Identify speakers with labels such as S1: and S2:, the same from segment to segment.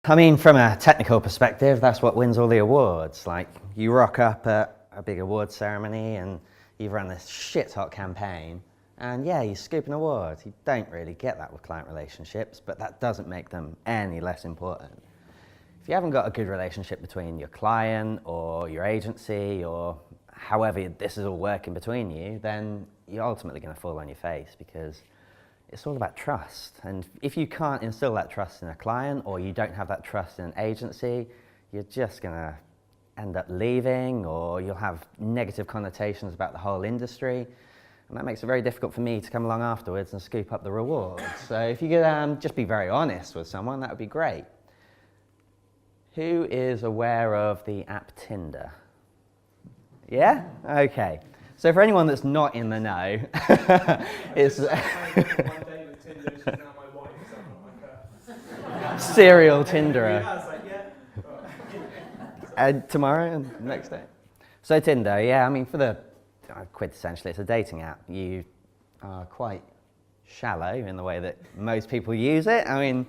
S1: I mean, from a technical perspective, that's what wins all the awards. Like, you rock up at a big award ceremony and you've run this shit hot campaign, and yeah, you scoop an award. You don't really get that with client relationships, but that doesn't make them any less important. If you haven't got a good relationship between your client or your agency or however this is all working between you, then you're ultimately going to fall on your face, because it's all about trust. And if you can't instill that trust in a client, or you don't have that trust in an agency, you're just going to end up leaving, or you'll have negative connotations about the whole industry. And that makes it very difficult for me to come along afterwards and scoop up the rewards. So if you could just be very honest with someone, that would be great. Who is aware of the app Tinder? Yeah? Okay. So for anyone that's not in the know, it's serial Tinderer. And tomorrow and the next day. So Tinder, yeah, I mean, for the quintessentially, it's a dating app. You are quite shallow in the way that most people use it. I mean,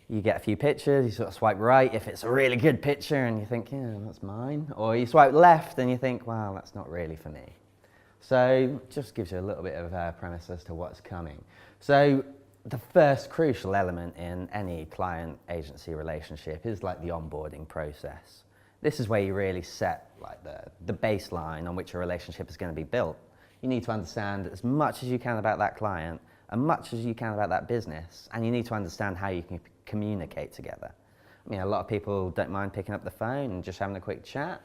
S1: you get a few pictures, you sort of swipe right if it's a really good picture and you think, yeah, that's mine. Or you swipe left and you think, wow, that's not really for me. So just gives you a little bit of a premise as to what's coming. So the first crucial element in any client-agency relationship is like the onboarding process. This is where you really set like the baseline on which a relationship is going to be built. You need to understand as much as you can about that client, as much as you can about that business, and you need to understand how you can communicate together. I mean, a lot of people don't mind picking up the phone and just having a quick chat.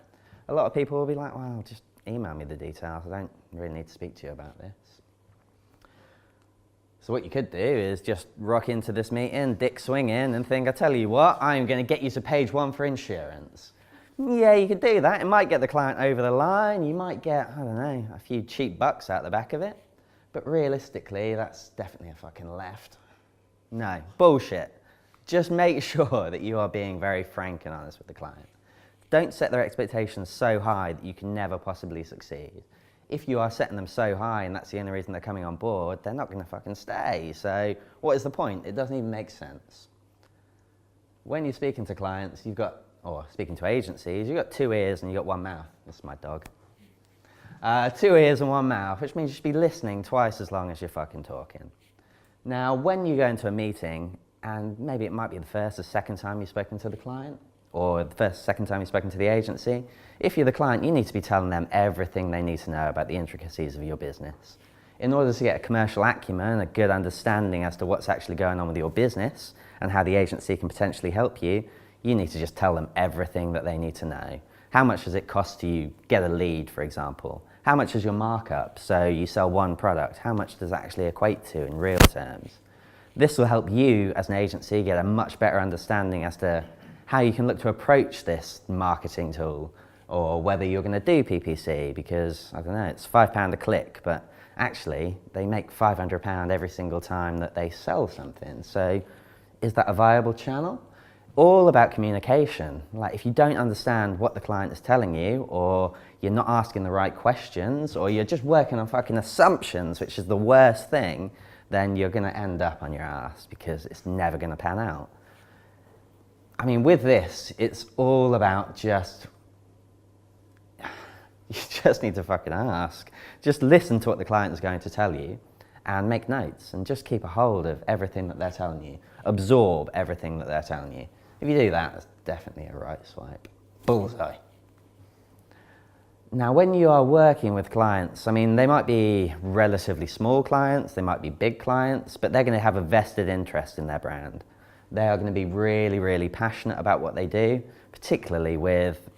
S1: A lot of people will be like, well, just email me the details. I don't really need to speak to you about this. So what you could do is just rock into this meeting, dick swinging, and think, I tell you what, I'm going to get you to page 1 for insurance. Yeah, you could do that. It might get the client over the line. You might get, I don't know, a few cheap bucks out the back of it. But realistically, that's definitely a fucking left. No, bullshit. Just make sure that you are being very frank and honest with the client. Don't set their expectations so high that you can never possibly succeed. If you are setting them so high and that's the only reason they're coming on board, they're not going to fucking stay. So what is the point? It doesn't even make sense. When you're speaking to clients, or speaking to agencies, you've got 2 ears and you've got 1 mouth. This is my dog. 2 ears and 1 mouth, which means you should be listening twice as long as you're fucking talking. Now, when you go into a meeting, and maybe it might be the first or second time you've spoken to the client, or the first, second time you've spoken to the agency, if you're the client, you need to be telling them everything they need to know about the intricacies of your business. In order to get a commercial acumen, a good understanding as to what's actually going on with your business and how the agency can potentially help you, you need to just tell them everything that they need to know. How much does it cost to you get a lead, for example? How much is your markup? So you sell 1 product. How much does that actually equate to in real terms? This will help you as an agency get a much better understanding as to how you can look to approach this marketing tool, or whether you're going to do PPC, because, I don't know, it's £5 a click, but actually they make £500 every single time that they sell something. So is that a viable channel? All about communication. Like, if you don't understand what the client is telling you, or you're not asking the right questions, or you're just working on fucking assumptions, which is the worst thing, then you're going to end up on your ass, because it's never going to pan out. I mean, with this, it's all about you just need to fucking ask. Just listen to what the client is going to tell you and make notes, and just keep a hold of everything that they're telling you. Absorb everything that they're telling you. If you do that, it's definitely a right swipe. Bullseye. Now, when you are working with clients, I mean, they might be relatively small clients, they might be big clients, but they're going to have a vested interest in their brand. They are going to be really, really passionate about what they do, particularly with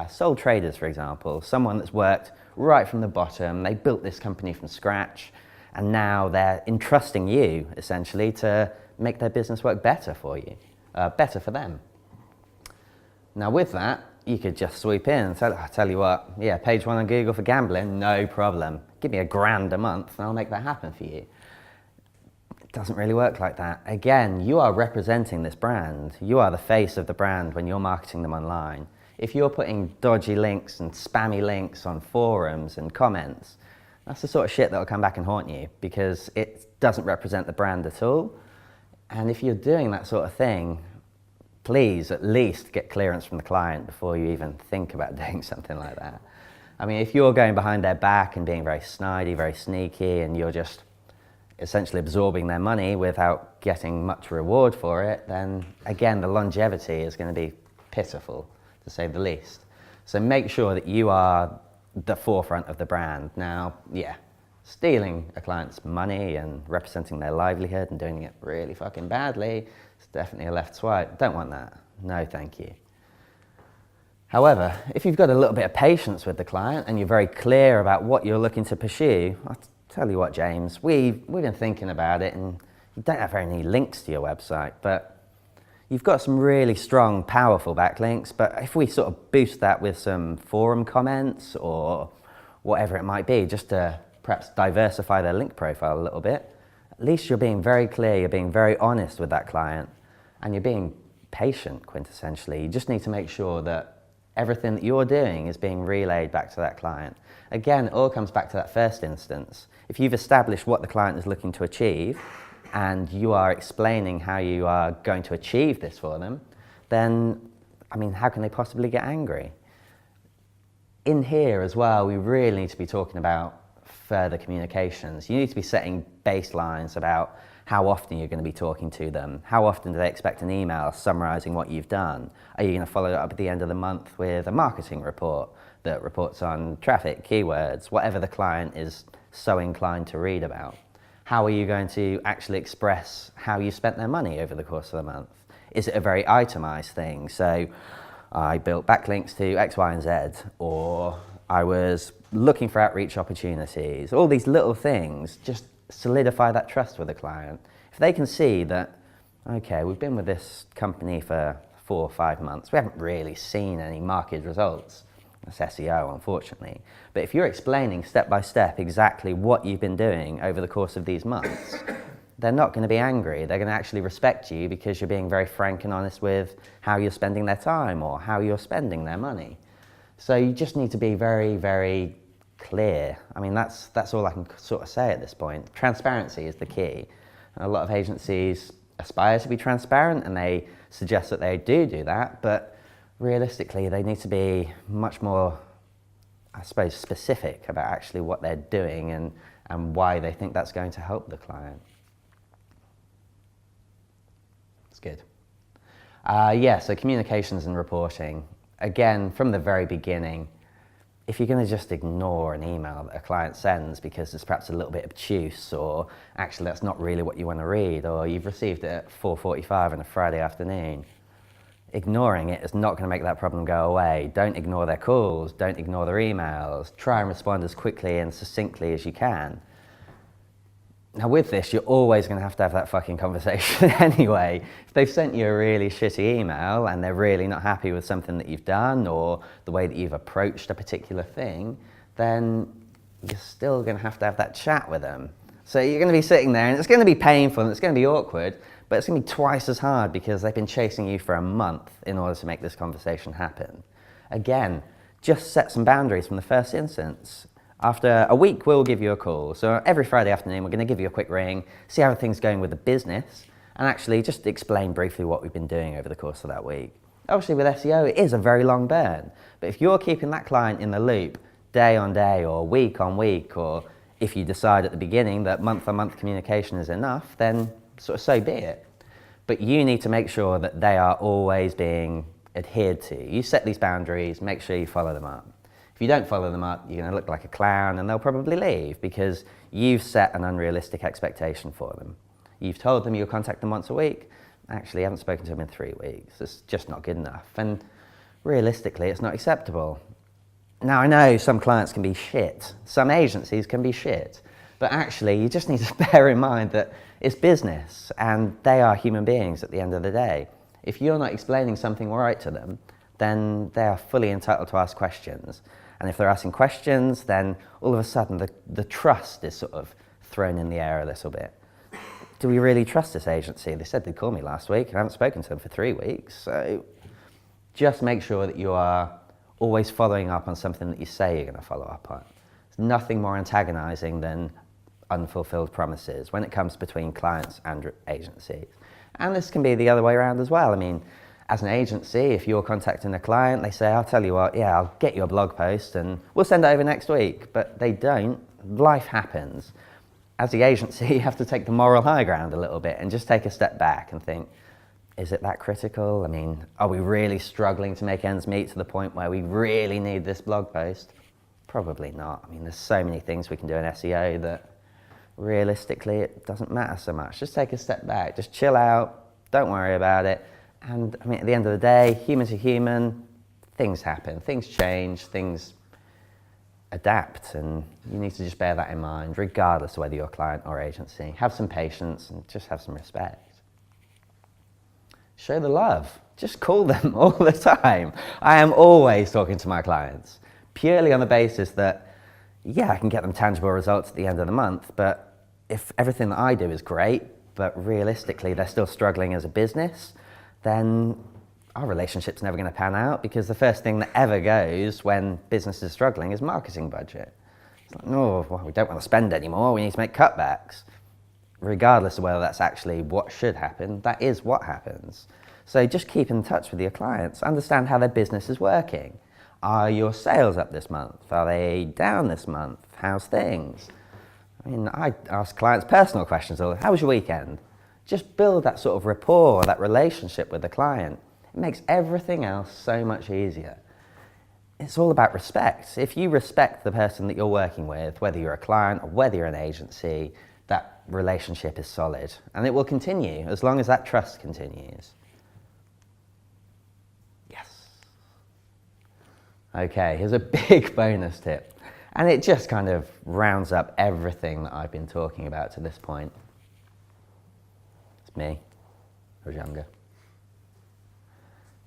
S1: sole traders, for example. Someone that's worked right from the bottom, they built this company from scratch, and now they're entrusting you, essentially, to make their business work better for you, better for them. Now, with that, you could just sweep in and say, I tell you what, yeah, page 1 on Google for gambling, no problem. Give me £1,000 a month and I'll make that happen for you. It doesn't really work like that. Again, you are representing this brand. You are the face of the brand when you're marketing them online. If you're putting dodgy links and spammy links on forums and comments, that's the sort of shit that'll come back and haunt you, because it doesn't represent the brand at all. And if you're doing that sort of thing, please at least get clearance from the client before you even think about doing something like that. I mean, if you're going behind their back and being very snidey, very sneaky, and you're just essentially absorbing their money without getting much reward for it, then again, the longevity is going to be pitiful, to say the least. So make sure that you are the forefront of the brand. Now, yeah, stealing a client's money and representing their livelihood and doing it really fucking badly is definitely a left swipe. Don't want that. No, thank you. However, if you've got a little bit of patience with the client and you're very clear about what you're looking to pursue, I'll tell you what, James, we've been thinking about it, and you don't have any links to your website, but you've got some really strong, powerful backlinks. But if we sort of boost that with some forum comments or whatever it might be, just to perhaps diversify their link profile a little bit, at least you're being very clear, you're being very honest with that client, and you're being patient, quintessentially. You just need to make sure that everything that you're doing is being relayed back to that client. Again, it all comes back to that first instance. If you've established what the client is looking to achieve and you are explaining how you are going to achieve this for them, then, I mean, how can they possibly get angry? In here as well, we really need to be talking about further communications. You need to be setting baselines about how often you're going to be talking to them. How often do they expect an email summarizing what you've done? Are you going to follow it up at the end of the month with a marketing report that reports on traffic, keywords, whatever the client is so inclined to read about? How are you going to actually express how you spent their money over the course of the month? Is it a very itemized thing? So I built backlinks to X, Y, and Z, or I was looking for outreach opportunities. All these little things just solidify that trust with the client. If they can see that, okay, we've been with this company for 4 or 5 months, we haven't really seen any market results. That's SEO, unfortunately. But if you're explaining step by step exactly what you've been doing over the course of these months, they're not going to be angry. They're going to actually respect you because you're being very frank and honest with how you're spending their time or how you're spending their money. So you just need to be very, very clear. I mean, that's all I can sort of say at this point. Transparency is the key. A lot of agencies aspire to be transparent and they suggest that they do that, but realistically they need to be much more, I suppose, specific about actually what they're doing and why they think that's going to help the client. It's good. Yeah, so communications and reporting. Again, from the very beginning, if you're going to just ignore an email that a client sends because it's perhaps a little bit obtuse, or actually that's not really what you want to read, or you've received it at 4:45 on a Friday afternoon, ignoring it is not going to make that problem go away. Don't ignore their calls, don't ignore their emails, try and respond as quickly and succinctly as you can. Now with this, you're always going to have that fucking conversation anyway. If they've sent you a really shitty email and they're really not happy with something that you've done or the way that you've approached a particular thing, then you're still going to have that chat with them. So you're going to be sitting there and it's going to be painful and it's going to be awkward, but it's going to be twice as hard because they've been chasing you for a month in order to make this conversation happen. Again, just set some boundaries from the first instance. After a week, we'll give you a call. So every Friday afternoon, we're going to give you a quick ring, see how everything's going with the business, and actually just explain briefly what we've been doing over the course of that week. Obviously, with SEO, it is a very long burn. But if you're keeping that client in the loop day on day or week on week, or if you decide at the beginning that month-on-month communication is enough, then sort of so be it. But you need to make sure that they are always being adhered to. You set these boundaries, make sure you follow them up. If you don't follow them up, you're going to look like a clown and they'll probably leave because you've set an unrealistic expectation for them. You've told them you'll contact them once a week. Actually, you haven't spoken to them in 3 weeks. It's just not good enough. And realistically, it's not acceptable. Now, I know some clients can be shit. Some agencies can be shit. But actually, you just need to bear in mind that it's business and they are human beings at the end of the day. If you're not explaining something right to them, then they are fully entitled to ask questions. And if they're asking questions, then all of a sudden the trust is sort of thrown in the air a little bit. Do we really trust this agency? They said they'd call me last week and I haven't spoken to them for 3 weeks. So just make sure that you are always following up on something that you say you're going to follow up on. There's nothing more antagonizing than unfulfilled promises when it comes between clients and agencies. And this can be the other way around as well. I mean, As an agency, if you're contacting a client, they say, I'll tell you what, yeah, I'll get you a blog post and we'll send it over next week. But they don't. Life happens. As the agency, you have to take the moral high ground a little bit and just take a step back and think, is it that critical? I mean, are we really struggling to make ends meet to the point where we really need this blog post? Probably not. I mean, there's so many things we can do in SEO that realistically it doesn't matter so much. Just take a step back, just chill out, don't worry about it. And I mean, at the end of the day, human to human, things happen, things change, things adapt, and you need to just bear that in mind, regardless of whether you're client or agency. Have some patience and just have some respect. Show the love. Just call them all the time. I am always talking to my clients, purely on the basis that, yeah, I can get them tangible results at the end of the month, but if everything that I do is great, but realistically they're still struggling as a business, then our relationship's never going to pan out, because the first thing that ever goes when business is struggling is marketing budget. It's like, no, well, we don't want to spend anymore, we need to make cutbacks. Regardless of whether that's actually what should happen, that is what happens. So just keep in touch with your clients, understand how their business is working. Are your sales up this month? Are they down this month? How's things? I mean, I ask clients personal questions. How was your weekend? Just build that sort of rapport, that relationship with the client. It makes everything else so much easier. It's all about respect. If you respect the person that you're working with, whether you're a client or whether you're an agency, that relationship is solid, and it will continue as long as that trust continues. Yes. Okay, here's a big bonus tip, and it just kind of rounds up everything that I've been talking about to this point. It's me, I was younger.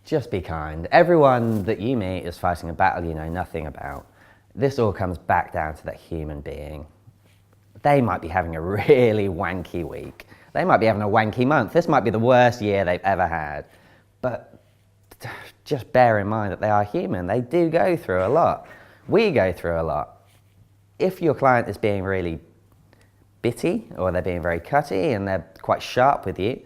S1: Just be kind. Everyone that you meet is fighting a battle you know nothing about. This all comes back down to that human being. They might be having a really wanky week. They might be having a wanky month. This might be the worst year they've ever had. But just bear in mind that they are human. They do go through a lot. We go through a lot. If your client is being really bitty, or they're being very cutty and they're quite sharp with you,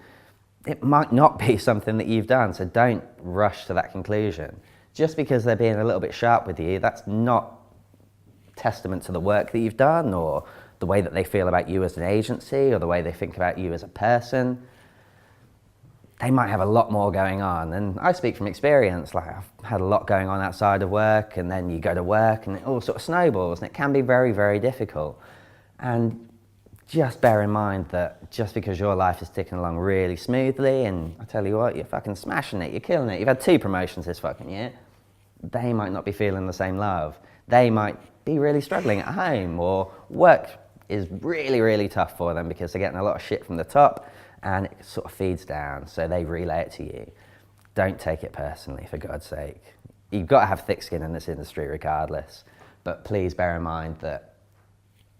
S1: it might not be something that you've done, so don't rush to that conclusion. Just because they're being a little bit sharp with you, that's not testament to the work that you've done, or the way that they feel about you as an agency, or the way they think about you as a person. They might have a lot more going on, and I speak from experience. Like, I've had a lot going on outside of work, and then you go to work and it all sort of snowballs, and it can be very, very difficult. And just bear in mind that just because your life is ticking along really smoothly, and I tell you what, you're fucking smashing it, you're killing it, you've had 2 promotions this fucking year, they might not be feeling the same love. They might be really struggling at home, or work is really, really tough for them because they're getting a lot of shit from the top and it sort of feeds down, so they relay it to you. Don't take it personally, for God's sake. You've got to have thick skin in this industry regardless, but please bear in mind that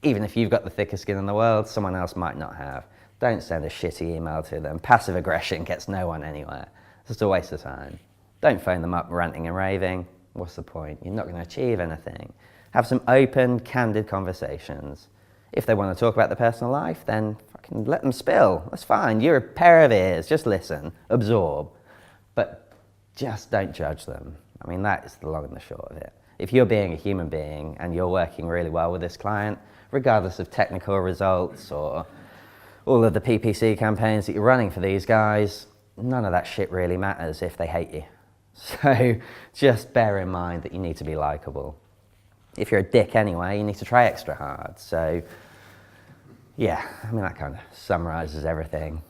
S1: even if you've got the thickest skin in the world, someone else might not have. Don't send a shitty email to them. Passive aggression gets no one anywhere. It's just a waste of time. Don't phone them up ranting and raving. What's the point? You're not going to achieve anything. Have some open, candid conversations. If they want to talk about their personal life, then fucking let them spill. That's fine. You're a pair of ears. Just listen, absorb. But just don't judge them. I mean, that is the long and the short of it. If you're being a human being and you're working really well with this client, regardless of technical results or all of the PPC campaigns that you're running for these guys, none of that shit really matters if they hate you. So just bear in mind that you need to be likable. If you're a dick anyway, you need to try extra hard. So yeah, I mean, that kind of summarizes everything.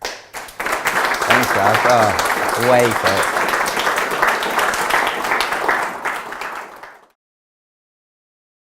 S1: Thanks guys. Oh, way quick.